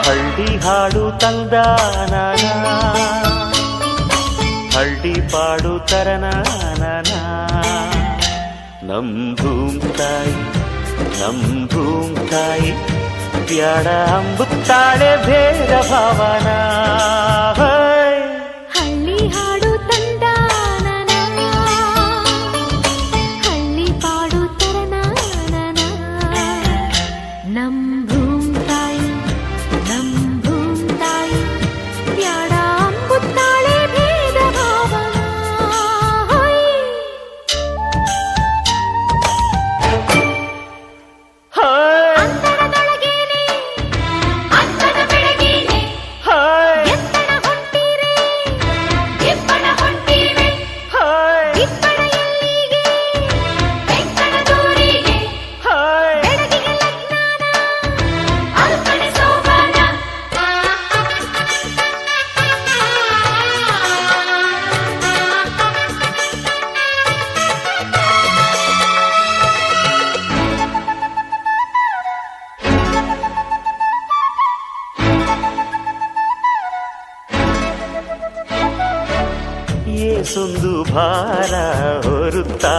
ಹಳ್ಳಿ ಹಾಡು ತಂದಾನ, ಹಳ್ಳಿ ಪಾಡು ತರನಾನ. ನಮ್ ಭೂಮ್ತಾಯಿ ನಮ್ ಭೂಮ್ತಾಯಿ ಬ್ಯಾಡ ಅಂಬುತ್ತಾಳೆ ಭೇದ ಭಾವನ. ಹಳ್ಳಿ ಹಾಡು ತಂದಾನ, ಹಳ್ಳಿ ಪಾಡು ತರನಾನ. ನಮ್ ಭೂಮ್ತಾಯಿ ನಮ್ ಭೂಮ್ತಾಯಿ ಬ್ಯಾಡ ಅಂಬುತ್ತಾಳೆ ಭೇದ ಭಾವನ. ಅಂತರದೊಳಗೇನೆ ಅಂತದ ಬೆಳಗೇನೆ ಎತ್ತಡ ಹೊಂಟಿರೆ ಇಬ್ಬಣ ಹೊಂಟಿವೆ. ಇಬ್ಬಣ ಎಲ್ಲಿಗೆ ಬೆಂಕಣ ದೂರಿಗೆ ಬೆಳಗಿಗೆ ಲಗ್ನಾನ ಅಲ್ಕಣೆ ಸೋಬಾನ. ಏಸೊಂದು ಭಾರ ಹೊರುತ್ತಾ